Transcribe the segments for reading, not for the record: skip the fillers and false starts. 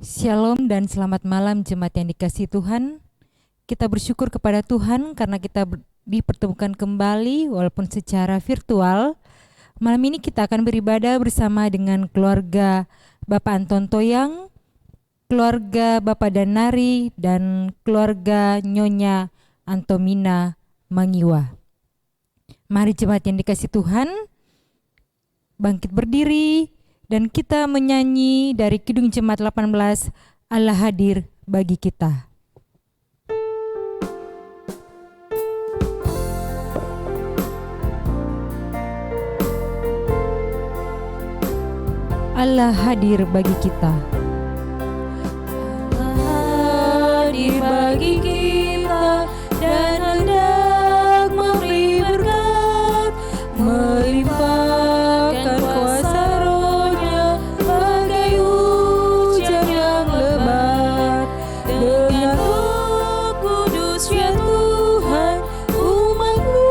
Shalom dan selamat malam jemaat yang dikasihi Tuhan. Kita bersyukur kepada Tuhan karena kita dipertemukan kembali walaupun secara virtual. Malam ini kita akan beribadah bersama dengan keluarga Bapak Anton Toyang, keluarga Bapak Danari, dan keluarga Nyonya Antomina Mangiwa. Mari jemaat yang dikasihi Tuhan, bangkit berdiri dan kita menyanyi dari Kidung Jemaat 18, Allah hadir bagi kita. Allah hadir bagi kita. Allah hadir bagi kita dan hendak memberi berkat, melimpahkan kuasa Roh-Nya bagai hujan yang lebat. Dengan Roh Kudus ya Tuhan, umat-Mu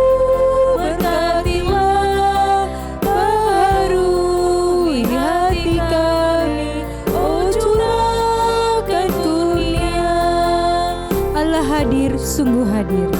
berkatilah, baharui hati kami, oh curahkan kurnia. Allah hadir, sungguh hadir.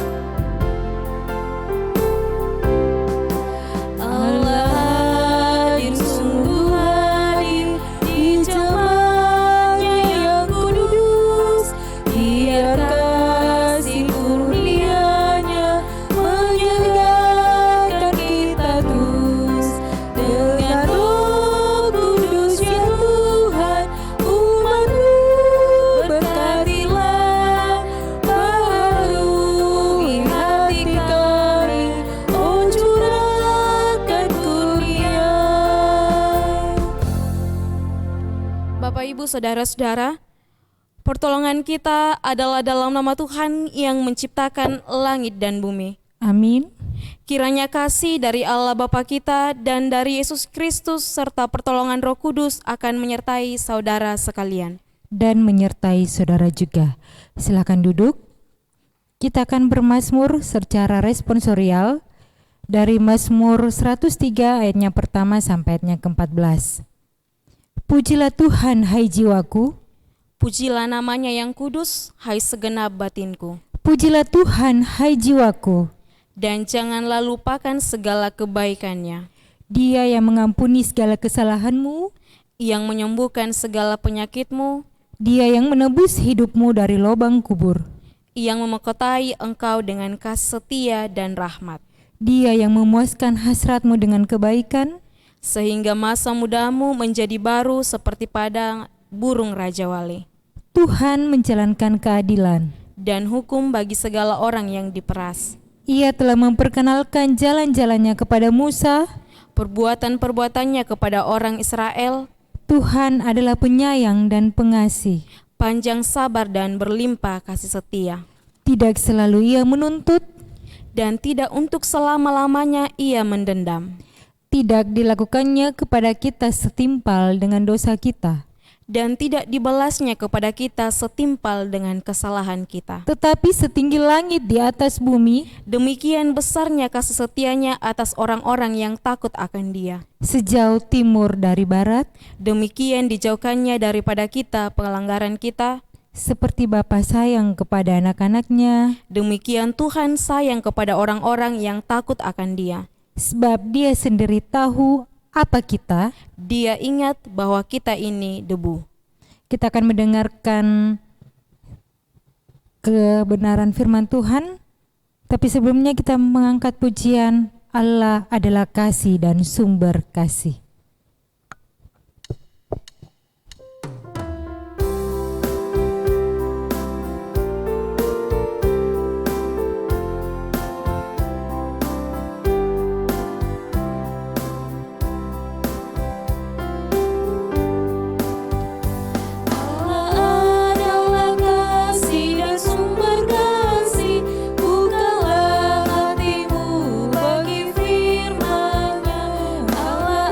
Allah hadir, sungguh hadir di jemaatnya yang kudus. Biar kasih kurnia-Nya menyegarkan kita terus. Dengan Roh Kudus ya Tuhan, umat-Mu berkatilah, baharui hati kami, oh curahkan kurnia. Bapak Ibu Saudara-saudara, pertolongan kita adalah dalam nama Tuhan yang menciptakan langit dan bumi. Amin. Kiranya kasih dari Allah Bapa kita dan dari Yesus Kristus serta pertolongan Roh Kudus akan menyertai saudara sekalian. Dan menyertai saudara juga. Silakan duduk. Kita akan bermazmur secara responsorial dari Mazmur 103 ayatnya pertama sampai ayatnya ke-14. Pujilah Tuhan, hai jiwaku. Pujilah namanya yang kudus, hai segenap batinku. Pujilah Tuhan, hai jiwaku. Dan janganlah lupakan segala kebaikannya, Dia yang mengampuni segala kesalahanmu, yang menyembuhkan segala penyakitmu, Dia yang menebus hidupmu dari lubang kubur, yang memekautai engkau dengan kasih setia dan rahmat, Dia yang memuaskan hasratmu dengan kebaikan, sehingga masa mudamu menjadi baru seperti pada burung Raja Wali, Tuhan menjalankan keadilan. dan hukum bagi segala orang yang diperas. Ia telah memperkenalkan jalan-jalannya kepada Musa. Perbuatan-perbuatannya kepada orang Israel, Tuhan adalah penyayang dan pengasih. panjang sabar dan berlimpah kasih setia, Tidak selalu ia menuntut, dan tidak untuk selama-lamanya ia mendendam. tidak dilakukannya kepada kita setimpal dengan dosa kita, Dan tidak dibalasnya kepada kita setimpal dengan kesalahan kita. tetapi setinggi langit di atas bumi, Demikian besarnya kasih setianya atas orang-orang yang takut akan Dia. sejauh timur dari barat, Demikian dijauhkannya daripada kita pelanggaran kita. seperti Bapa sayang kepada anak-anaknya, Demikian Tuhan sayang kepada orang-orang yang takut akan Dia. sebab Dia sendiri tahu apa kita. Dia ingat bahwa kita ini debu. Kita akan mendengarkan kebenaran firman Tuhan, tapi sebelumnya kita mengangkat pujian Allah adalah kasih dan sumber kasih. Allah adalah kasih dan sumber kasih. Bukalah hatimu bagi firman-Nya. Allah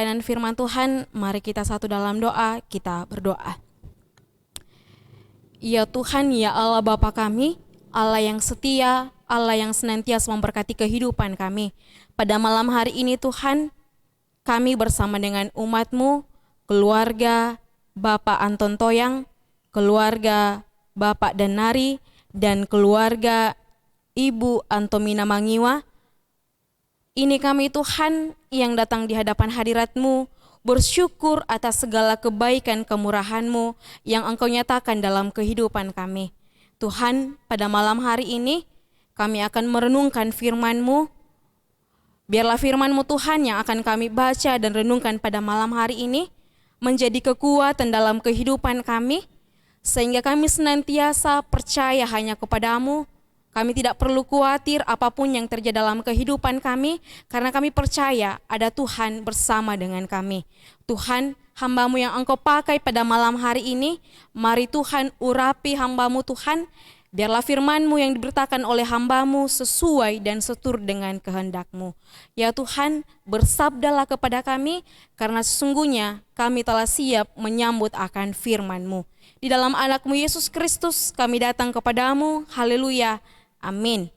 pelayanan firman Tuhan, mari kita satu dalam doa, kita berdoa. Ya Tuhan, ya Allah Bapa kami, Allah yang setia, Allah yang senantiasa memberkati kehidupan kami. Pada malam hari ini Tuhan, kami bersama dengan umat-Mu, keluarga Bapak Anton Toyang, keluarga Bapak Danari, dan keluarga Ibu Antomina Mangiwa. Ini kami Tuhan yang datang di hadapan hadirat-Mu, bersyukur atas segala kebaikan kemurahan-Mu yang Engkau nyatakan dalam kehidupan kami. Tuhan, pada malam hari ini kami akan merenungkan firman-Mu. Biarlah firman-Mu Tuhan yang akan kami baca dan renungkan pada malam hari ini menjadi kekuatan dalam kehidupan kami, sehingga kami senantiasa percaya hanya kepadamu. Kami tidak perlu khawatir apapun yang terjadi dalam kehidupan kami, karena kami percaya ada Tuhan bersama dengan kami. Tuhan, hamba-Mu yang Engkau pakai pada malam hari ini, mari Tuhan urapi hamba-Mu Tuhan, biarlah firman-Mu yang diberitakan oleh hamba-Mu sesuai dan seturut dengan kehendak-Mu. Ya Tuhan, bersabdalah kepada kami, karena sesungguhnya kami telah siap menyambut akan firman-Mu. Di dalam anak-Mu Yesus Kristus kami datang kepadamu, haleluya, amin.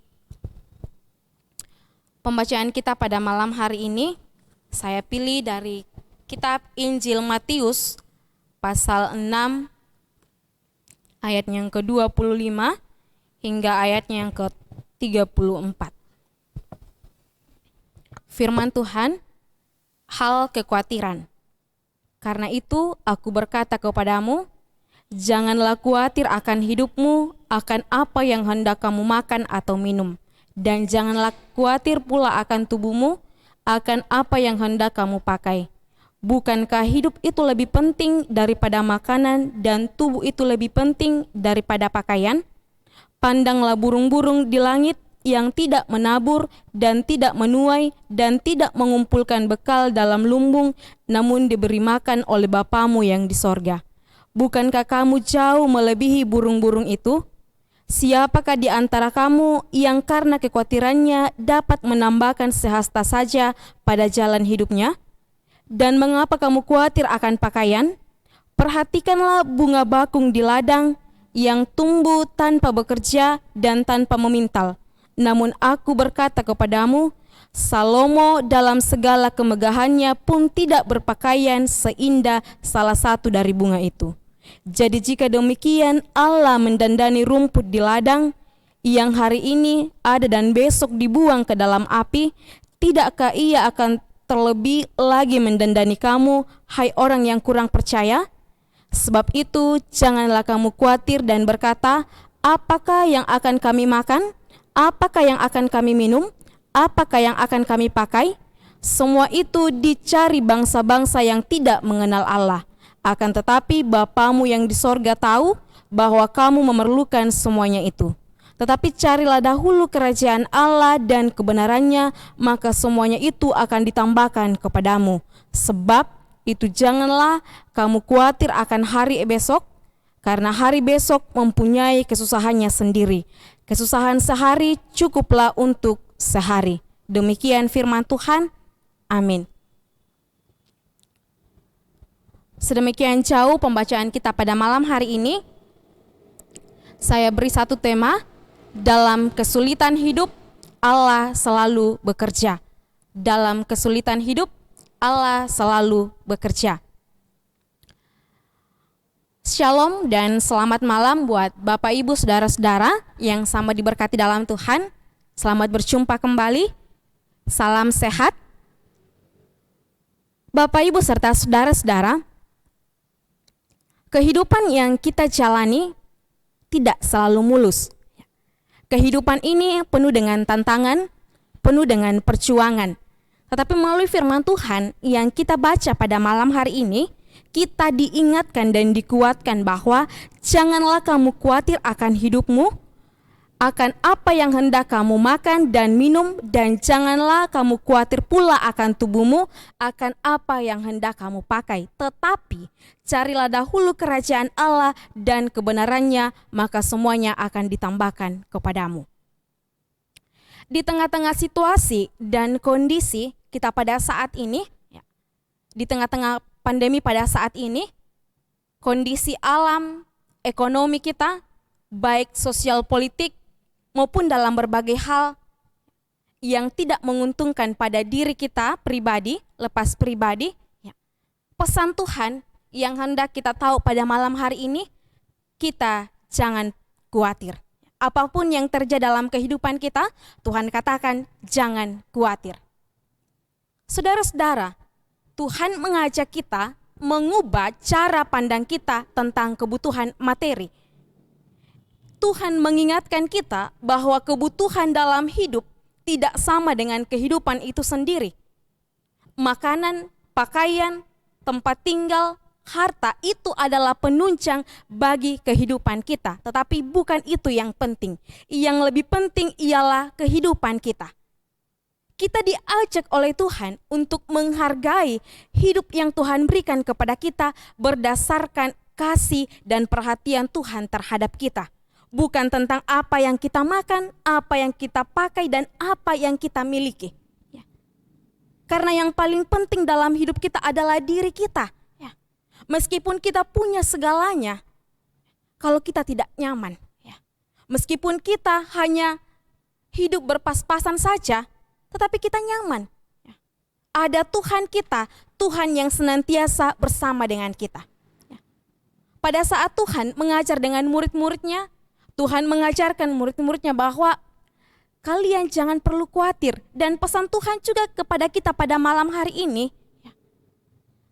Pembacaan kita pada malam hari ini, saya pilih dari kitab Injil Matius, pasal 6, ayatnya yang ke-25 hingga ayatnya yang ke-34. Firman Tuhan, hal kekhawatiran. Karena itu aku berkata kepadamu, janganlah khawatir akan hidupmu, akan apa yang hendak kamu makan atau minum. Dan janganlah khawatir pula akan tubuhmu, akan apa yang hendak kamu pakai. Bukankah hidup itu lebih penting daripada makanan, dan tubuh itu lebih penting daripada pakaian? Pandanglah burung-burung di langit yang tidak menabur dan tidak menuai dan tidak mengumpulkan bekal dalam lumbung, namun diberi makan oleh Bapamu yang di sorga. Bukankah kamu jauh melebihi burung-burung itu? Siapakah di antara kamu yang karena kekhawatirannya dapat menambahkan sehasta saja pada jalan hidupnya? Dan mengapa kamu khawatir akan pakaian? Perhatikanlah bunga bakung di ladang yang tumbuh tanpa bekerja dan tanpa memintal. Namun aku berkata kepadamu, Salomo dalam segala kemegahannya pun tidak berpakaian seindah salah satu dari bunga itu. Jadi jika demikian Allah mendandani rumput di ladang yang hari ini ada dan besok dibuang ke dalam api, tidakkah Ia akan terlebih lagi mendandani kamu, hai orang yang kurang percaya? Sebab itu janganlah kamu khawatir dan berkata, apakah yang akan kami makan? Apakah yang akan kami minum? Apakah yang akan kami pakai? Semua itu dicari bangsa-bangsa yang tidak mengenal Allah. Akan tetapi Bapamu yang di sorga tahu bahwa kamu memerlukan semuanya itu. Tetapi carilah dahulu kerajaan Allah dan kebenarannya, maka semuanya itu akan ditambahkan kepadamu. Sebab itu janganlah kamu khawatir akan hari besok, karena hari besok mempunyai kesusahannya sendiri. Kesusahan sehari cukuplah untuk sehari. Demikian firman Tuhan. Amin. Sedemikian jauh pembacaan kita pada malam hari ini. Saya beri satu tema, dalam kesulitan hidup Allah selalu bekerja. Dalam kesulitan hidup Allah selalu bekerja. Shalom dan selamat malam buat Bapak Ibu saudara-saudara yang sama diberkati dalam Tuhan. Selamat berjumpa kembali. Salam sehat. Bapak Ibu serta saudara-saudara, kehidupan yang kita jalani tidak selalu mulus. Kehidupan ini penuh dengan tantangan, penuh dengan perjuangan. Tetapi melalui firman Tuhan yang kita baca pada malam hari ini, kita diingatkan dan dikuatkan bahwa janganlah kamu khawatir akan hidupmu, akan apa yang hendak kamu makan dan minum, dan janganlah kamu khawatir pula akan tubuhmu, akan apa yang hendak kamu pakai. Tetapi carilah dahulu kerajaan Allah dan kebenarannya, maka semuanya akan ditambahkan kepadamu. Di tengah-tengah situasi dan kondisi kita pada saat ini, di tengah-tengah pandemi pada saat ini, kondisi alam, ekonomi kita, baik sosial politik maupun dalam berbagai hal yang tidak menguntungkan pada diri kita pribadi, lepas pribadi, ya. Pesan Tuhan yang hendak kita tahu pada malam hari ini, kita jangan khawatir. Apapun yang terjadi dalam kehidupan kita, Tuhan katakan jangan khawatir. Saudara-saudara, Tuhan mengajak kita mengubah cara pandang kita tentang kebutuhan materi. Tuhan mengingatkan kita bahwa kebutuhan dalam hidup tidak sama dengan kehidupan itu sendiri. Makanan, pakaian, tempat tinggal, harta itu adalah penunjang bagi kehidupan kita. Tetapi bukan itu yang penting. Yang lebih penting ialah kehidupan kita. Kita diajak oleh Tuhan untuk menghargai hidup yang Tuhan berikan kepada kita berdasarkan kasih dan perhatian Tuhan terhadap kita. Bukan tentang apa yang kita makan, apa yang kita pakai, dan apa yang kita miliki. Ya. Karena yang paling penting dalam hidup kita adalah diri kita. Ya. Meskipun kita punya segalanya, kalau kita tidak nyaman. Ya. Meskipun kita hanya hidup berpas-pasan saja, tetapi kita nyaman. Ya. Ada Tuhan kita, Tuhan yang senantiasa bersama dengan kita. Ya. Pada saat Tuhan mengajar dengan murid-muridnya, Tuhan mengajarkan murid-muridnya bahwa kalian jangan perlu khawatir. Dan pesan Tuhan juga kepada kita pada malam hari ini, ya,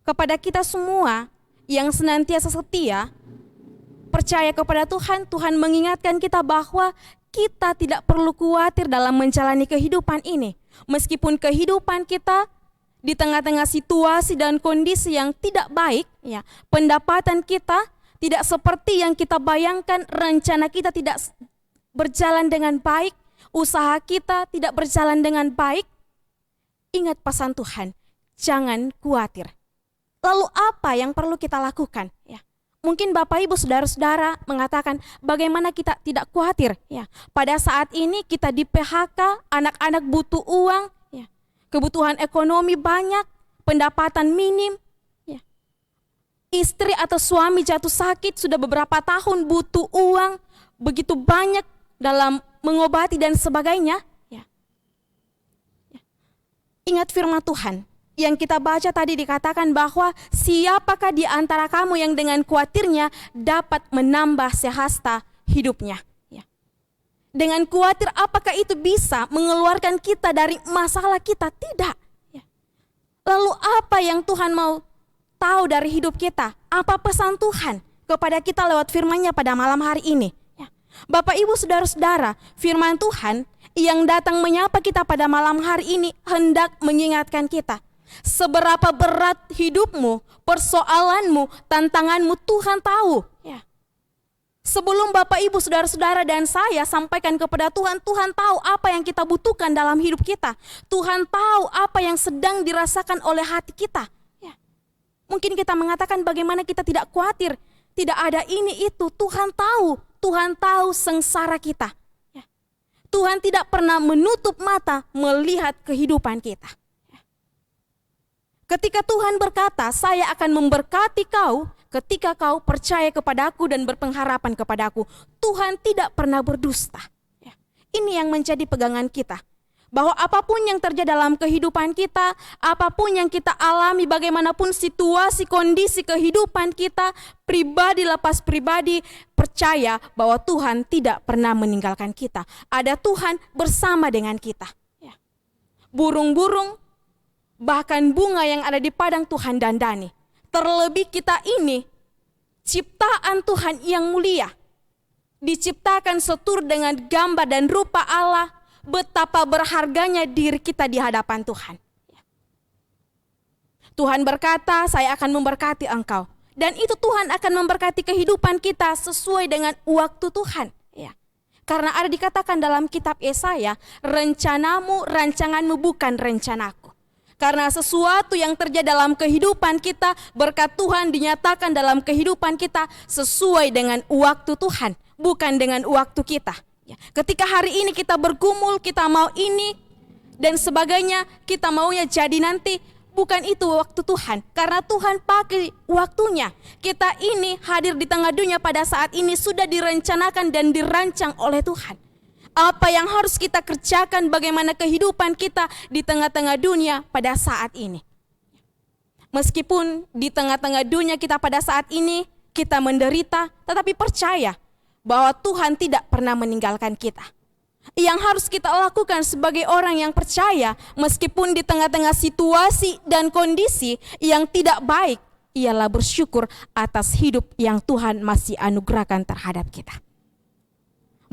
kepada kita semua yang senantiasa setia, percaya kepada Tuhan, Tuhan mengingatkan kita bahwa kita tidak perlu khawatir dalam menjalani kehidupan ini. Meskipun kehidupan kita di tengah-tengah situasi dan kondisi yang tidak baik, ya, pendapatan kita tidak seperti yang kita bayangkan, rencana kita tidak berjalan dengan baik, usaha kita tidak berjalan dengan baik. Ingat pesan Tuhan, jangan khawatir. Lalu apa yang perlu kita lakukan? Ya. Mungkin Bapak Ibu Saudara-saudara mengatakan bagaimana kita tidak khawatir. Ya. Pada saat ini kita di PHK, anak-anak butuh uang, ya. Kebutuhan ekonomi banyak, pendapatan minim. Istri atau suami jatuh sakit sudah beberapa tahun, butuh uang begitu banyak dalam mengobati dan sebagainya. Ya. Ya. Ingat firman Tuhan yang kita baca tadi, dikatakan bahwa siapakah di antara kamu yang dengan khawatirnya dapat menambah sehasta hidupnya. Ya. Dengan khawatir apakah itu bisa mengeluarkan kita dari masalah kita? Tidak. Ya. Lalu apa yang Tuhan mau tahu dari hidup kita? Apa pesan Tuhan kepada kita lewat firman-Nya pada malam hari ini? Ya. Bapak Ibu Saudara-saudara, firman Tuhan yang datang menyapa kita pada malam hari ini hendak mengingatkan kita. Seberapa berat hidupmu, persoalanmu, tantanganmu, Tuhan tahu. Ya. Sebelum Bapak Ibu Saudara-saudara dan saya sampaikan kepada Tuhan, Tuhan tahu apa yang kita butuhkan dalam hidup kita. Tuhan tahu apa yang sedang dirasakan oleh hati kita. Mungkin kita mengatakan bagaimana kita tidak khawatir, tidak ada ini itu. Tuhan tahu sengsara kita. Ya. Tuhan tidak pernah menutup mata melihat kehidupan kita. Ya. Ketika Tuhan berkata, saya akan memberkati kau ketika kau percaya kepadaku dan berpengharapan kepadaku. Tuhan tidak pernah berdusta. Ya. Ini yang menjadi pegangan kita. Bahwa apapun yang terjadi dalam kehidupan kita, apapun yang kita alami, bagaimanapun situasi, kondisi kehidupan kita, pribadi lepas pribadi, percaya bahwa Tuhan tidak pernah meninggalkan kita. Ada Tuhan bersama dengan kita. Ya. Burung-burung, bahkan bunga yang ada di padang Tuhan dandani. Terlebih kita ini, ciptaan Tuhan yang mulia. Diciptakan seturut dengan gambar dan rupa Allah. Betapa berharganya diri kita di hadapan Tuhan. Tuhan berkata, saya akan memberkati engkau. Dan itu Tuhan akan memberkati kehidupan kita sesuai dengan waktu Tuhan. Ya. Karena ada dikatakan dalam kitab Yesaya, rencanamu, rancanganmu bukan rencanaku. Karena sesuatu yang terjadi dalam kehidupan kita, berkat Tuhan dinyatakan dalam kehidupan kita sesuai dengan waktu Tuhan, bukan dengan waktu kita. Ketika hari ini kita bergumul, kita mau ini dan sebagainya, kita maunya jadi nanti, Bukan itu waktu Tuhan, karena Tuhan pakai waktunya. Kita ini hadir di tengah dunia pada saat ini sudah direncanakan dan dirancang oleh Tuhan. Apa yang harus kita kerjakan, bagaimana kehidupan kita di tengah-tengah dunia pada saat ini. Meskipun di tengah-tengah dunia kita pada saat ini kita menderita, tetapi percaya bahwa Tuhan tidak pernah meninggalkan kita. Yang harus kita lakukan sebagai orang yang percaya, meskipun di tengah-tengah situasi dan kondisi yang tidak baik, ialah bersyukur atas hidup yang Tuhan masih anugerahkan terhadap kita.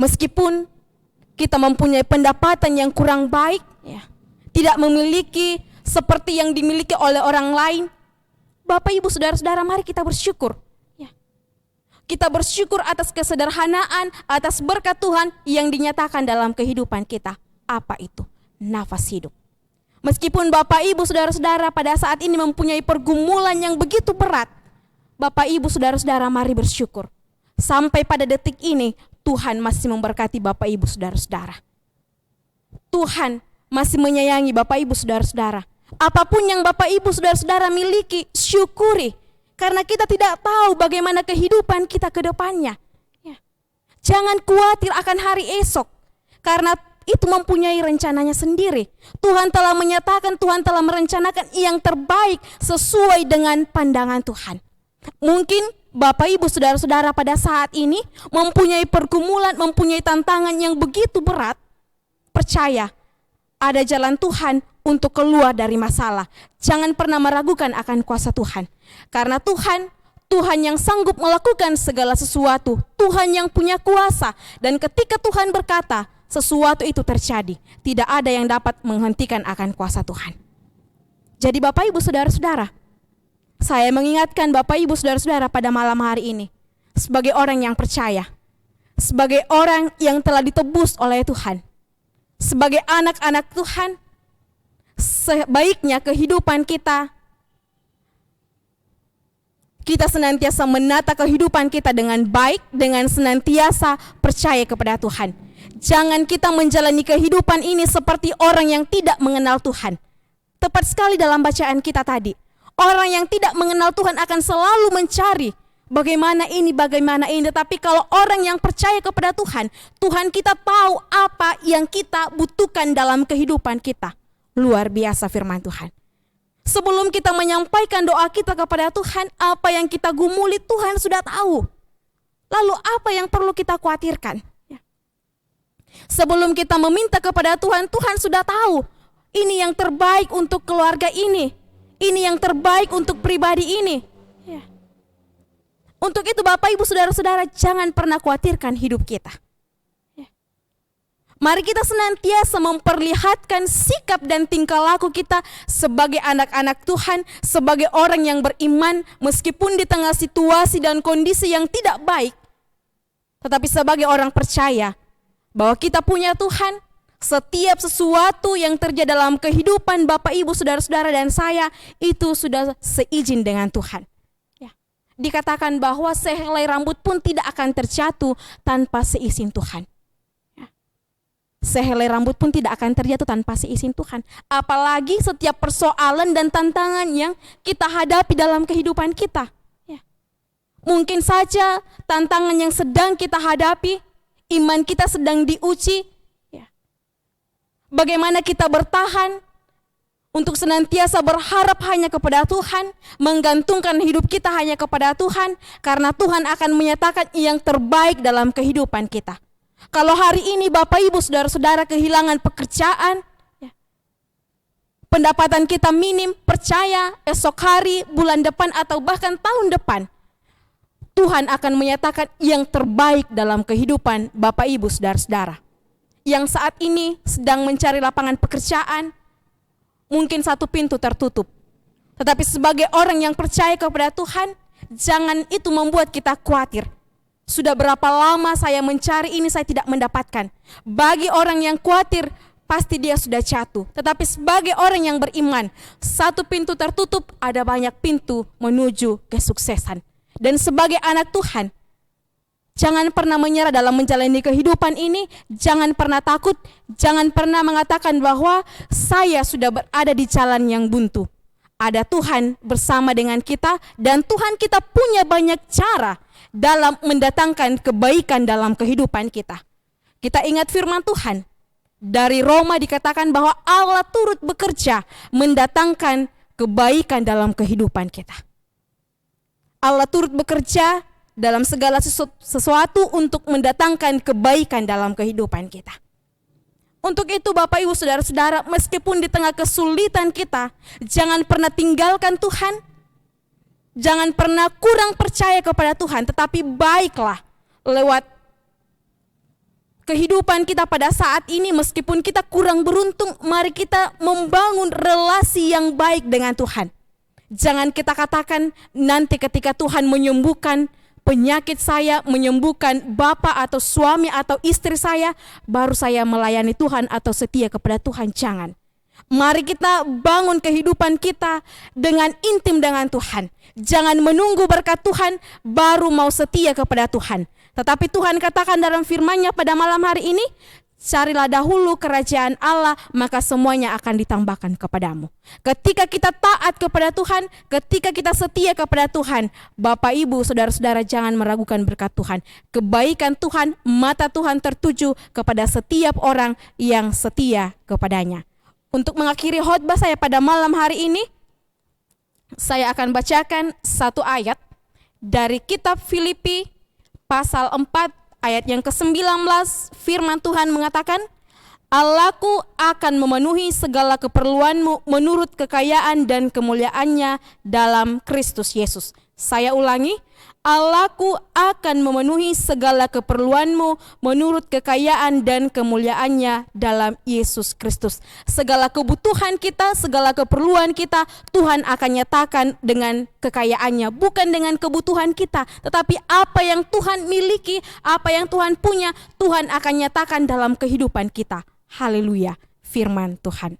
Meskipun kita mempunyai pendapatan yang kurang baik, tidak memiliki seperti yang dimiliki oleh orang lain, Bapak Ibu Saudara-saudara, mari kita bersyukur. Kita bersyukur atas kesederhanaan, atas berkat Tuhan yang dinyatakan dalam kehidupan kita. Apa itu? Nafas hidup. Meskipun Bapak Ibu Saudara-saudara pada saat ini mempunyai pergumulan yang begitu berat, Bapak Ibu Saudara-saudara, mari bersyukur. Sampai pada detik ini Tuhan masih memberkati Bapak Ibu Saudara-saudara. Tuhan masih menyayangi Bapak Ibu Saudara-saudara. Apapun yang Bapak Ibu Saudara-saudara miliki, syukuri. Karena kita tidak tahu bagaimana kehidupan kita ke depannya. Jangan khawatir akan hari esok. Karena itu mempunyai rencananya sendiri. Tuhan telah menyatakan, Tuhan telah merencanakan yang terbaik sesuai dengan pandangan Tuhan. Mungkin Bapak Ibu Saudara-saudara pada saat ini mempunyai pergumulan, mempunyai tantangan yang begitu berat. Percaya, ada jalan Tuhan untuk keluar dari masalah. Jangan pernah meragukan akan kuasa Tuhan. Karena Tuhan yang sanggup melakukan segala sesuatu. Tuhan yang punya kuasa. Dan ketika Tuhan berkata, sesuatu itu terjadi. Tidak ada yang dapat menghentikan akan kuasa Tuhan. Jadi Bapak Ibu Saudara-saudara, saya mengingatkan Bapak Ibu Saudara-saudara pada malam hari ini. Sebagai orang yang percaya. Sebagai orang yang telah ditebus oleh Tuhan. Sebagai anak-anak Tuhan, sebaiknya kehidupan kita senantiasa menata kehidupan kita dengan baik, dengan senantiasa percaya kepada Tuhan. Jangan kita menjalani kehidupan ini seperti orang yang tidak mengenal Tuhan. Tepat sekali dalam bacaan kita tadi. Orang yang tidak mengenal Tuhan akan selalu mencari bagaimana ini. Tetapi kalau orang yang percaya kepada Tuhan, Tuhan kita tahu apa yang kita butuhkan dalam kehidupan kita. Luar biasa firman Tuhan. Sebelum kita menyampaikan doa kita kepada Tuhan, apa yang kita gumuli Tuhan sudah tahu. Lalu apa yang perlu kita khawatirkan? Sebelum kita meminta kepada Tuhan, Tuhan sudah tahu. Ini yang terbaik untuk keluarga ini. Ini yang terbaik untuk pribadi ini. Untuk itu Bapak Ibu Saudara-saudara, jangan pernah khawatirkan hidup kita. Mari kita senantiasa memperlihatkan sikap dan tingkah laku kita sebagai anak-anak Tuhan, sebagai orang yang beriman, meskipun di tengah situasi dan kondisi yang tidak baik. Tetapi sebagai orang percaya bahwa kita punya Tuhan, setiap sesuatu yang terjadi dalam kehidupan Bapak Ibu Saudara-saudara dan saya, itu sudah seizin dengan Tuhan. Dikatakan bahwa sehelai rambut pun tidak akan terjatuh tanpa seizin Tuhan. Sehelai rambut pun tidak akan terjatuh tanpa seizin Tuhan. Apalagi setiap persoalan dan tantangan yang kita hadapi dalam kehidupan kita. Mungkin saja tantangan yang sedang kita hadapi, iman kita sedang diuji. Bagaimana kita bertahan untuk senantiasa berharap hanya kepada Tuhan, menggantungkan hidup kita hanya kepada Tuhan, karena Tuhan akan menyatakan yang terbaik dalam kehidupan kita. Kalau hari ini Bapak Ibu Saudara-saudara kehilangan pekerjaan, pendapatan kita minim, percaya esok hari, bulan depan atau bahkan tahun depan, Tuhan akan menyatakan yang terbaik dalam kehidupan Bapak Ibu Saudara-saudara. Yang saat ini sedang mencari lapangan pekerjaan, mungkin satu pintu tertutup. Tetapi sebagai orang yang percaya kepada Tuhan, jangan itu membuat kita khawatir. Sudah berapa lama saya mencari ini, saya tidak mendapatkan. Bagi orang yang khawatir, pasti dia sudah jatuh. Tetapi sebagai orang yang beriman, satu pintu tertutup, ada banyak pintu menuju kesuksesan. Dan sebagai anak Tuhan, jangan pernah menyerah dalam menjalani kehidupan ini. Jangan pernah takut. Jangan pernah mengatakan bahwa saya sudah berada di jalan yang buntu. ada Tuhan bersama dengan kita, dan Tuhan kita punya banyak cara dalam mendatangkan kebaikan dalam kehidupan kita. Kita ingat firman Tuhan. Dari Roma dikatakan bahwa Allah turut bekerja mendatangkan kebaikan dalam kehidupan kita. Allah turut bekerja dalam segala sesuatu untuk mendatangkan kebaikan dalam kehidupan kita. Untuk itu Bapak Ibu Saudara-saudara, meskipun di tengah kesulitan kita, jangan pernah tinggalkan Tuhan, jangan pernah kurang percaya kepada Tuhan, tetapi baiklah lewat kehidupan kita pada saat ini. Meskipun kita kurang beruntung, mari kita membangun relasi yang baik dengan Tuhan. Jangan kita katakan nanti ketika Tuhan menyembuhkan penyakit saya, menyembuhkan bapak atau suami atau istri saya, baru saya melayani Tuhan atau setia kepada Tuhan. Jangan. Mari kita bangun kehidupan kita dengan intim dengan Tuhan. Jangan menunggu berkat Tuhan baru mau setia kepada Tuhan. Tetapi Tuhan katakan dalam firman-Nya pada malam hari ini, carilah dahulu kerajaan Allah, maka semuanya akan ditambahkan kepadamu. Ketika kita taat kepada Tuhan, ketika kita setia kepada Tuhan, Bapak Ibu Saudara-saudara, jangan meragukan berkat Tuhan. Kebaikan Tuhan, mata Tuhan tertuju kepada setiap orang yang setia kepadanya. Untuk mengakhiri khotbah saya pada malam hari ini, saya akan bacakan satu ayat dari kitab Filipi pasal 4 ayat yang ke-19. Firman Tuhan mengatakan, Allahku akan memenuhi segala keperluanmu menurut kekayaan dan kemuliaannya dalam Kristus Yesus. Saya ulangi, Allahku akan memenuhi segala keperluanmu menurut kekayaan dan kemuliaannya dalam Yesus Kristus. Segala kebutuhan kita, segala keperluan kita, Tuhan akan nyatakan dengan kekayaannya, bukan dengan kebutuhan kita, tetapi apa yang Tuhan miliki, apa yang Tuhan punya, Tuhan akan nyatakan dalam kehidupan kita. Haleluya, firman Tuhan.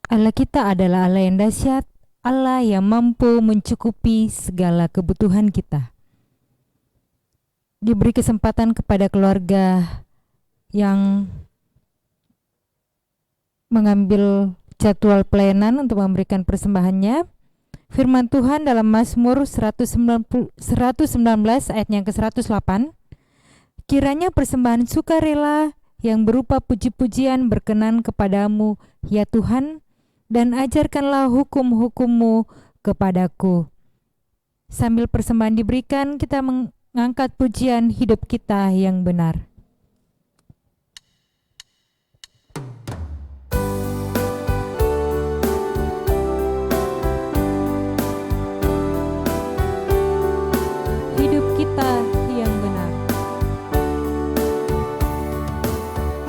Allah kita adalah Allah yang dahsyat, Allah yang mampu mencukupi segala kebutuhan kita. Diberi kesempatan kepada keluarga yang mengambil jadwal pelayanan untuk memberikan persembahannya. Firman Tuhan dalam Mazmur 119 ayat yang ke-108. Kiranya persembahan sukarela yang berupa puji-pujian berkenan kepadamu, ya Tuhan, dan ajarkanlah hukum-hukum-Mu kepadaku. Sambil persembahan diberikan, kita mengangkat pujian hidup kita yang benar. Hidup kita yang benar.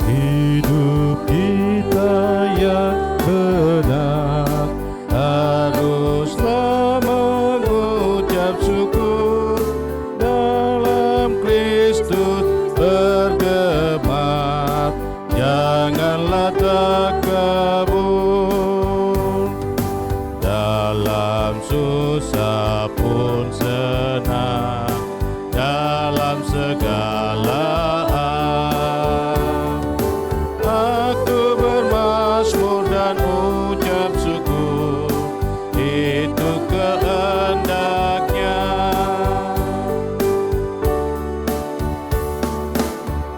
Hidup kita yang benar haruslah mengucap syukur, dalam Kristus bergema, janganlah takabur. Dalam susah pun senang, dalam segala aku bermazmur dan ucap syukur, itu kehendaknya.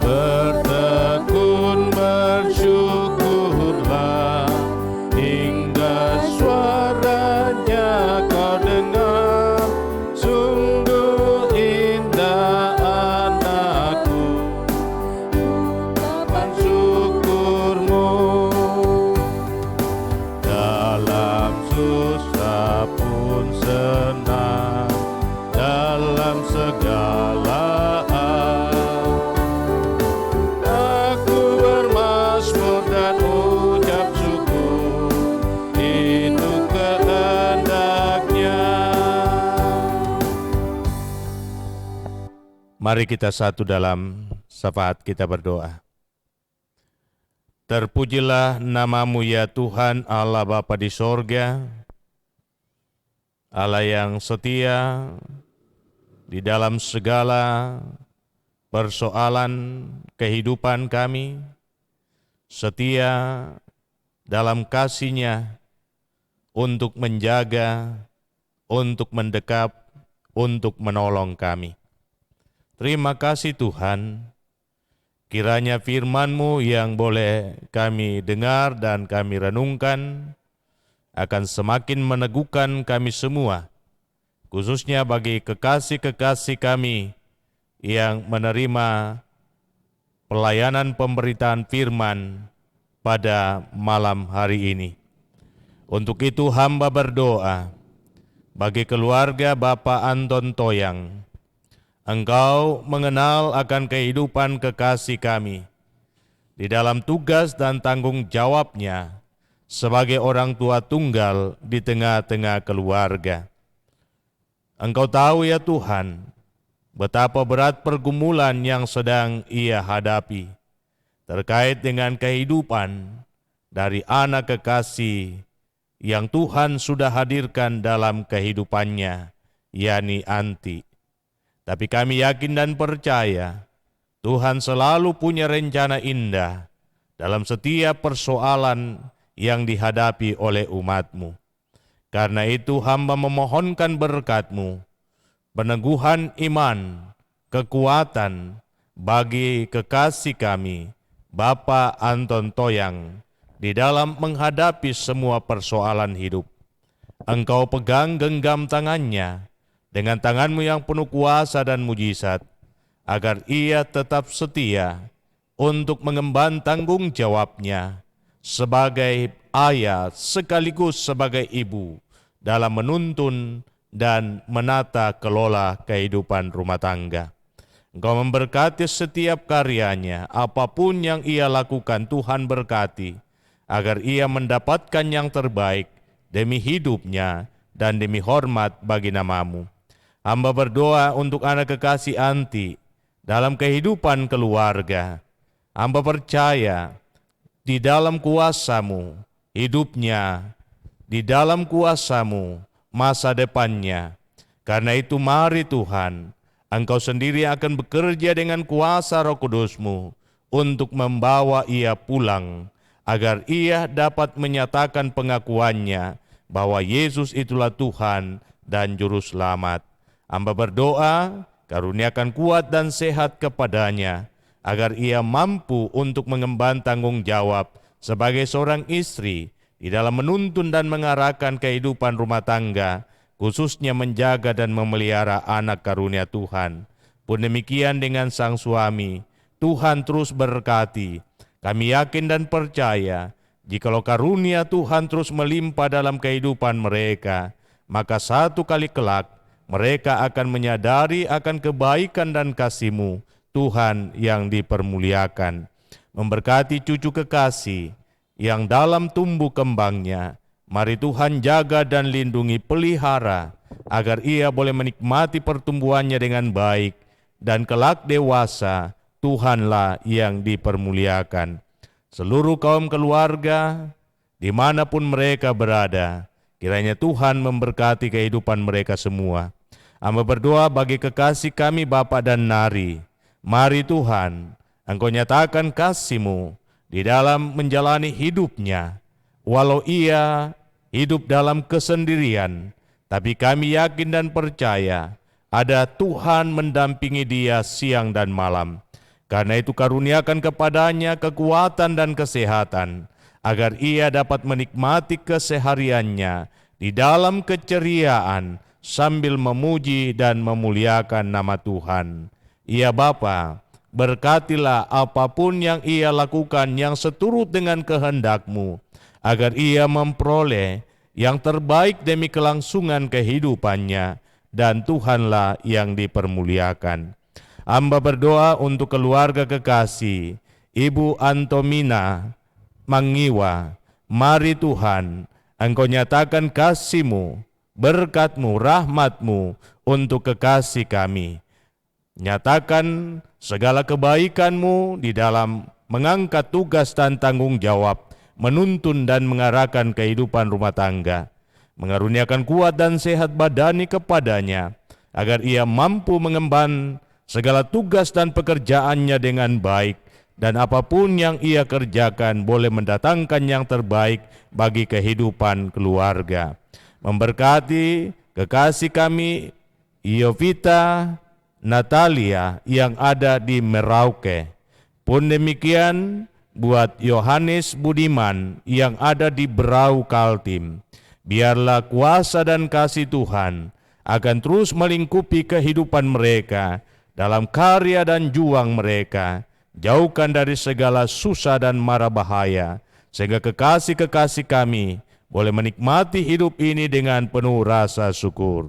Bertekun bersyukurlah, hingga suaranya kau dengar. Sungguh indah anakku, ucapan syukurmu. Dalam susah pun senang, dalam segala aku bermazmur dan ucap syukur, itu kehendaknya. Mari kita satu dalam syafaat kita berdoa. Terpujilah nama-Mu ya Tuhan Allah Bapa di sorga, Allah yang setia di dalam segala persoalan kehidupan kami, setia dalam kasih-Nya untuk menjaga, untuk mendekap, untuk menolong kami. Terima kasih Tuhan, kiranya firman-Mu yang boleh kami dengar dan kami renungkan akan semakin meneguhkan kami semua, khususnya bagi kekasih-kekasih kami yang menerima pelayanan pemberitaan firman pada malam hari ini. Untuk itu hamba berdoa bagi keluarga Bapak Anton Toyang. Engkau mengenal akan kehidupan kekasih kami di dalam tugas dan tanggung jawabnya sebagai orang tua tunggal di tengah-tengah keluarga. Engkau tahu ya Tuhan, betapa berat pergumulan yang sedang ia hadapi terkait dengan kehidupan dari anak kekasih yang Tuhan sudah hadirkan dalam kehidupannya, yakni Anti. Tapi kami yakin dan percaya, Tuhan selalu punya rencana indah dalam setiap persoalan yang dihadapi oleh umat-Mu. Karena itu hamba memohonkan berkat-Mu, peneguhan iman, kekuatan bagi kekasih kami, Bapak Anton Toyang, di dalam menghadapi semua persoalan hidup. Engkau pegang genggam tangannya dengan tangan-Mu yang penuh kuasa dan mujizat, agar ia tetap setia untuk mengemban tanggung jawabnya sebagai ayah sekaligus sebagai ibu dalam menuntun dan menata kelola kehidupan rumah tangga. Engkau memberkati setiap karyanya, apapun yang ia lakukan Tuhan berkati, agar ia mendapatkan yang terbaik demi hidupnya dan demi hormat bagi nama-Mu. Hamba berdoa untuk anak kekasih Anti dalam kehidupan keluarga. Hamba percaya di dalam kuasa-Mu hidupnya, di dalam kuasa-Mu masa depannya. Karena itu mari Tuhan, Engkau sendiri akan bekerja dengan kuasa Roh Kudus-Mu untuk membawa ia pulang, agar ia dapat menyatakan pengakuannya bahwa Yesus itulah Tuhan dan Juru Selamat. Hamba berdoa, karuniakan kuat dan sehat kepadanya, agar ia mampu untuk mengemban tanggung jawab sebagai seorang istri di dalam menuntun dan mengarahkan kehidupan rumah tangga, khususnya menjaga dan memelihara anak karunia Tuhan. Pun demikian dengan sang suami, Tuhan terus berkati. Kami yakin dan percaya, jikalau karunia Tuhan terus melimpah dalam kehidupan mereka, maka satu kali kelak mereka akan menyadari akan kebaikan dan kasih-Mu, Tuhan yang dipermuliakan. Memberkati cucu kekasih yang dalam tumbuh kembangnya, mari Tuhan jaga dan lindungi pelihara, agar ia boleh menikmati pertumbuhannya dengan baik, dan kelak dewasa, Tuhanlah yang dipermuliakan. Seluruh kaum keluarga, dimanapun mereka berada, kiranya Tuhan memberkati kehidupan mereka semua. Hamba berdoa bagi kekasih kami Bapak dan Nari. Mari Tuhan, Engkau nyatakan kasih-Mu di dalam menjalani hidupnya. Walau ia hidup dalam kesendirian, tapi kami yakin dan percaya ada Tuhan mendampingi dia siang dan malam. Karena itu karuniakan kepadanya kekuatan dan kesehatan, agar ia dapat menikmati kesehariannya di dalam keceriaan sambil memuji dan memuliakan nama Tuhan. Ya Bapa, berkatilah apapun yang ia lakukan yang seturut dengan kehendak-Mu, agar ia memperoleh yang terbaik demi kelangsungan kehidupannya, dan Tuhanlah yang dipermuliakan. Hamba berdoa untuk keluarga kekasih Ibu Antomina Mangiwa. Mari Tuhan, Engkau nyatakan kasih-Mu, berkat-Mu, rahmat-Mu untuk kekasih kami. Nyatakan segala kebaikan-Mu di dalam mengangkat tugas dan tanggung jawab, menuntun dan mengarahkan kehidupan rumah tangga. Mengaruniakan kuat dan sehat badani kepadanya, agar ia mampu mengemban segala tugas dan pekerjaannya dengan baik dan apapun yang ia kerjakan boleh mendatangkan yang terbaik bagi kehidupan keluarga. Memberkati kekasih kami Iovita Natalia yang ada di Merauke. Pun demikian buat Yohanes Budiman yang ada di Berau Kaltim. Biarlah kuasa dan kasih Tuhan akan terus melingkupi kehidupan mereka dalam karya dan juang mereka. Jauhkan dari segala susah dan mara bahaya, sehingga kekasih-kekasih kami boleh menikmati hidup ini dengan penuh rasa syukur.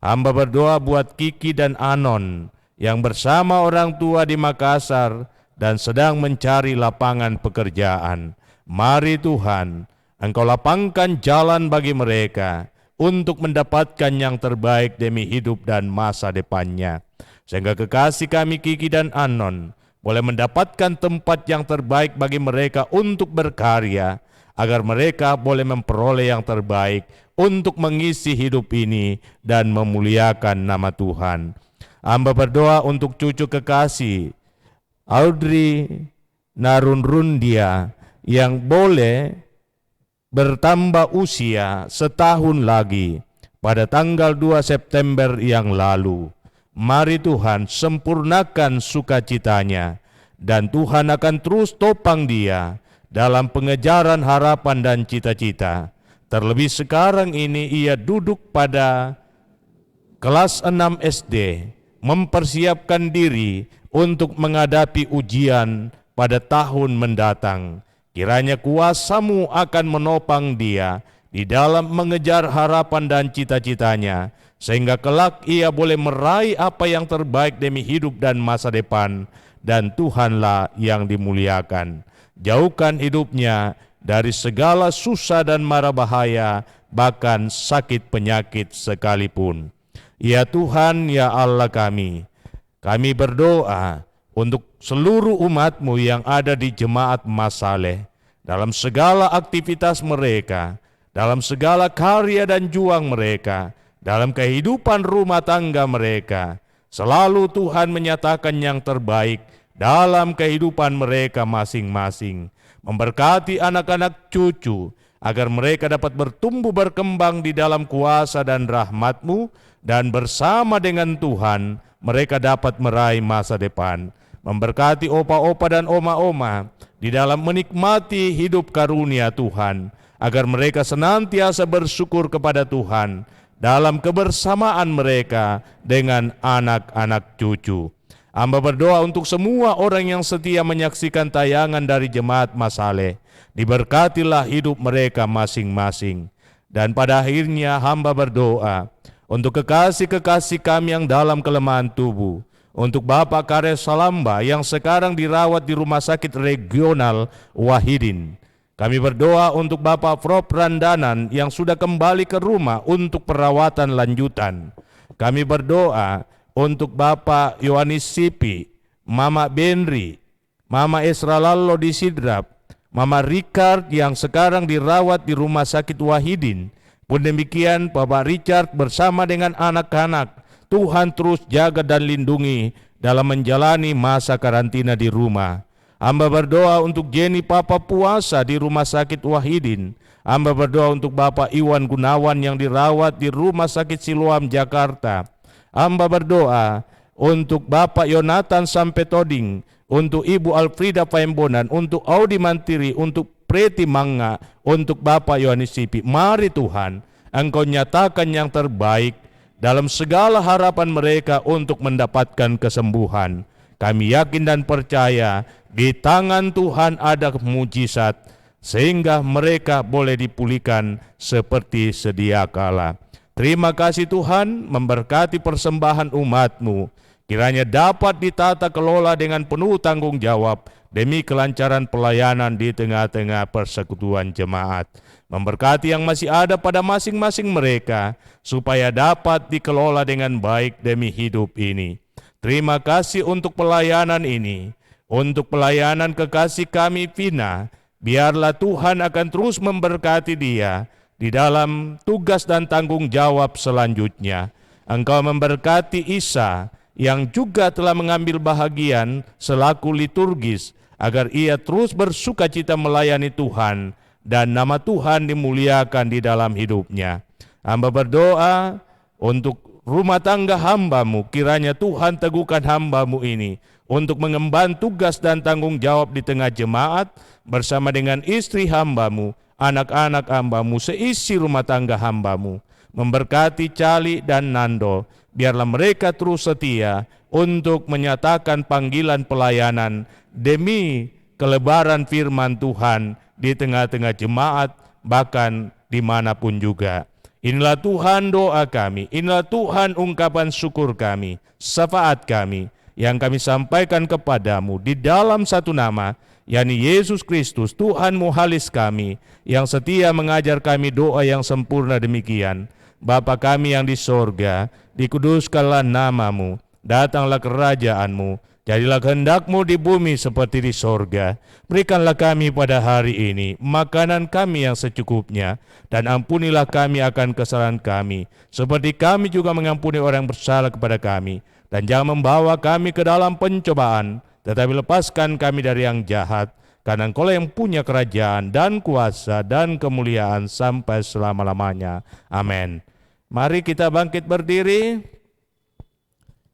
Hamba berdoa buat Kiki dan Anon yang bersama orang tua di Makassar dan sedang mencari lapangan pekerjaan. Mari Tuhan, Engkau lapangkan jalan bagi mereka untuk mendapatkan yang terbaik demi hidup dan masa depannya. Sehingga kekasih kami Kiki dan Anon boleh mendapatkan tempat yang terbaik bagi mereka untuk berkarya, agar mereka boleh memperoleh yang terbaik untuk mengisi hidup ini dan memuliakan nama Tuhan. Hamba berdoa untuk cucu kekasih Audrey Narunrundia yang boleh bertambah usia setahun lagi pada tanggal 2 September yang lalu. Mari Tuhan sempurnakan sukacitanya, dan Tuhan akan terus topang dia dalam pengejaran harapan dan cita-cita. Terlebih sekarang ini ia duduk pada kelas 6 SD, mempersiapkan diri untuk menghadapi ujian pada tahun mendatang. Kiranya kuasa-Mu akan menopang dia di dalam mengejar harapan dan cita-citanya, sehingga kelak ia boleh meraih apa yang terbaik demi hidup dan masa depan, dan Tuhanlah yang dimuliakan. Jauhkan hidupnya dari segala susah dan mara bahaya, bahkan sakit penyakit sekalipun. Ya Tuhan, ya Allah kami berdoa untuk seluruh umat-Mu yang ada di Jemaat Masaleh, dalam segala aktivitas mereka, dalam segala karya dan juang mereka, dalam kehidupan rumah tangga mereka. Selalu Tuhan menyatakan yang terbaik dalam kehidupan mereka masing-masing. Memberkati anak-anak cucu, agar mereka dapat bertumbuh berkembang di dalam kuasa dan rahmat-Mu, dan bersama dengan Tuhan mereka dapat meraih masa depan. Memberkati opa-opa dan oma-oma di dalam menikmati hidup karunia Tuhan, agar mereka senantiasa bersyukur kepada Tuhan dalam kebersamaan mereka dengan anak-anak cucu. Hamba berdoa untuk semua orang yang setia menyaksikan tayangan dari Jemaat Masaleh. Diberkatilah hidup mereka masing-masing. Dan pada akhirnya hamba berdoa untuk kekasih-kekasih kami yang dalam kelemahan tubuh, untuk Bapak Kares Salamba yang sekarang dirawat di Rumah Sakit Regional Wahidin. Kami berdoa untuk Bapak Prof. Randanan yang sudah kembali ke rumah untuk perawatan lanjutan. Kami berdoa untuk Bapak Yohanes Sipi, Mama Benri, Mama Esra Lallo di Sidrap, Mama Richard yang sekarang dirawat di Rumah Sakit Wahidin. Pun demikian Bapak Richard bersama dengan anak-anak, Tuhan terus jaga dan lindungi dalam menjalani masa karantina di rumah. Hamba berdoa untuk Jenny Papa Puasa di Rumah Sakit Wahidin. Hamba berdoa untuk Bapak Iwan Gunawan yang dirawat di Rumah Sakit Siloam Jakarta. Hamba berdoa untuk Bapak Yonatan Sampetoding, untuk Ibu Alfrida Paembonan, untuk Audi Mantiri, untuk Preti Mangga, untuk Bapak Yohanes Sipi. Mari Tuhan, Engkau nyatakan yang terbaik dalam segala harapan mereka untuk mendapatkan kesembuhan. Kami yakin dan percaya di tangan Tuhan ada mujizat, sehingga mereka boleh dipulihkan seperti sedia kala. Terima kasih Tuhan, memberkati persembahan umat-Mu. Kiranya dapat ditata kelola dengan penuh tanggung jawab demi kelancaran pelayanan di tengah-tengah persekutuan jemaat. Memberkati yang masih ada pada masing-masing mereka, supaya dapat dikelola dengan baik demi hidup ini. Terima kasih untuk pelayanan ini, untuk pelayanan kekasih kami Vina. Biarlah Tuhan akan terus memberkati dia di dalam tugas dan tanggung jawab selanjutnya. Engkau memberkati Isa yang juga telah mengambil bahagian selaku liturgis. agar ia terus bersukacita melayani Tuhan dan nama Tuhan dimuliakan di dalam hidupnya. Hamba berdoa untuk rumah tangga hamba-Mu, kiranya Tuhan teguhkan hamba-Mu ini untuk mengemban tugas dan tanggung jawab di tengah jemaat bersama dengan istri hamba-Mu, anak-anak hamba-Mu, seisi rumah tangga hamba-Mu. Memberkati Cali dan Nando, biarlah mereka terus setia untuk menyatakan panggilan pelayanan demi kelebaran firman Tuhan di tengah-tengah jemaat, bahkan dimanapun juga. Inilah Tuhan doa kami, inilah Tuhan ungkapan syukur kami, syafaat kami, yang kami sampaikan kepadamu di dalam satu nama, yakni Yesus Kristus, Tuhan muhalis kami, yang setia mengajar kami doa yang sempurna demikian. Bapa kami yang di sorga, dikuduskanlah namamu, datanglah kerajaan-Mu, jadilah kehendak-Mu di bumi seperti di sorga. Berikanlah kami pada hari ini makanan kami yang secukupnya, dan ampunilah kami akan kesalahan kami, seperti kami juga mengampuni orang yang bersalah kepada kami. Dan jangan membawa kami ke dalam pencobaan, tetapi lepaskan kami dari yang jahat, karena Engkau yang punya kerajaan dan kuasa dan kemuliaan sampai selama-lamanya. Amin. Mari kita bangkit berdiri,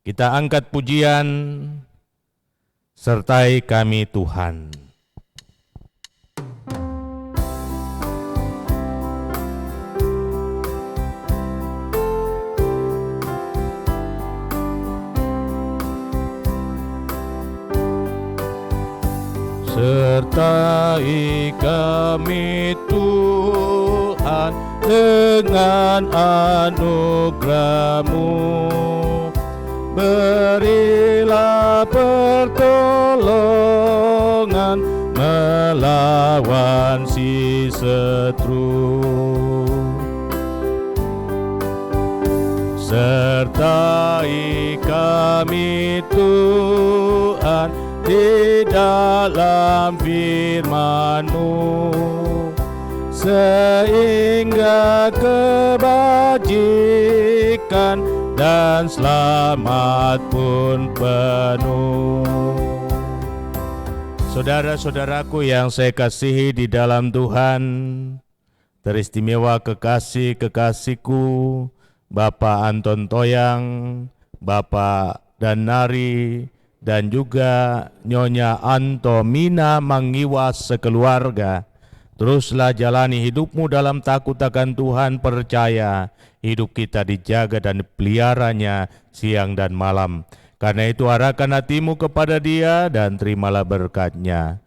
kita angkat pujian, sertai kami Tuhan. Sertai kami Tuhan dengan anugerah-Mu, berilah pertolongan melawan si setru. Sertai kami Tuhan di dalam firman-Mu, sehingga kebajikan dan selamat pun penuh. Saudara-saudaraku yang saya kasihi di dalam Tuhan, teristimewa kekasih-kekasihku, Bapak Anton Toyang, Bapak Danari, dan juga Nyonya Anto Mina Mangiwa sekeluarga. Teruslah jalani hidupmu dalam takut akan Tuhan, percaya hidup kita dijaga dan dipeliharanya siang dan malam. Karena itu arahkan hatimu kepada Dia dan terimalah berkat-Nya.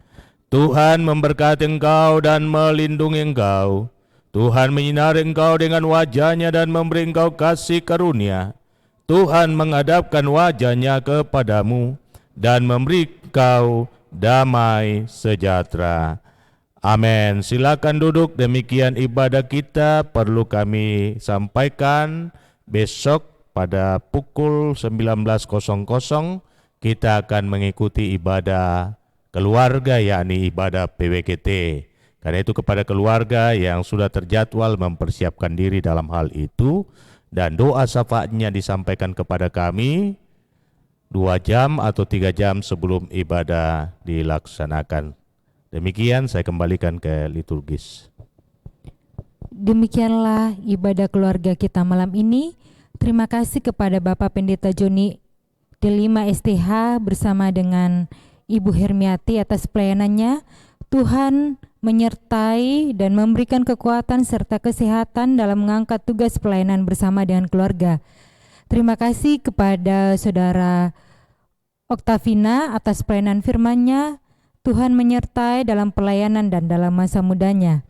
Tuhan memberkati engkau dan melindungi engkau. Tuhan menyinari engkau dengan wajah-Nya dan memberi engkau kasih karunia. Tuhan menghadapkan wajah-Nya kepadamu dan memberi engkau damai sejahtera. Amin. Silakan duduk. Demikian ibadah kita perlu kami sampaikan. Besok pada pukul 19.00 kita akan mengikuti ibadah keluarga, yakni ibadah PWKT. Karena itu kepada keluarga yang sudah terjadwal mempersiapkan diri dalam hal itu, dan doa syafaatnya disampaikan kepada kami 2 jam atau 3 jam sebelum ibadah dilaksanakan. Demikian saya kembalikan ke liturgis. Demikianlah ibadah keluarga kita malam ini. Terima kasih kepada Bapak Pendeta Joni D5 STH bersama dengan Ibu Hermiati atas pelayanannya. Tuhan menyertai dan memberikan kekuatan serta kesehatan dalam mengangkat tugas pelayanan bersama dengan keluarga. Terima kasih kepada Saudara Oktavina atas pelayanan firman-Nya. Tuhan menyertai dalam pelayanan dan dalam masa mudanya.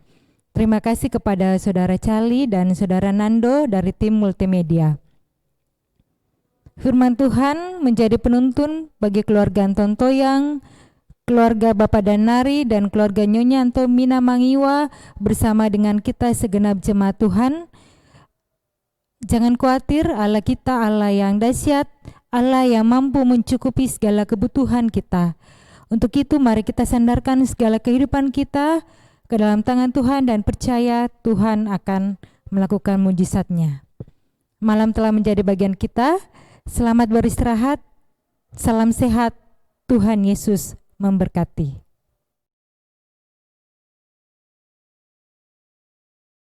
Terima kasih kepada Saudara Cali dan Saudara Nando dari tim multimedia. Firman Tuhan menjadi penuntun bagi keluarga Anton Toyang, keluarga Bapak Danari, dan keluarga Nyonya Anto Mina Mangiwa bersama dengan kita segenap jemaat Tuhan. Jangan khawatir, Allah kita Allah yang dahsyat, Allah yang mampu mencukupi segala kebutuhan kita. Untuk itu mari kita sandarkan segala kehidupan kita ke dalam tangan Tuhan dan percaya Tuhan akan melakukan mujizat-Nya. Malam telah menjadi bagian kita. Selamat beristirahat. Salam sehat. Tuhan Yesus memberkati.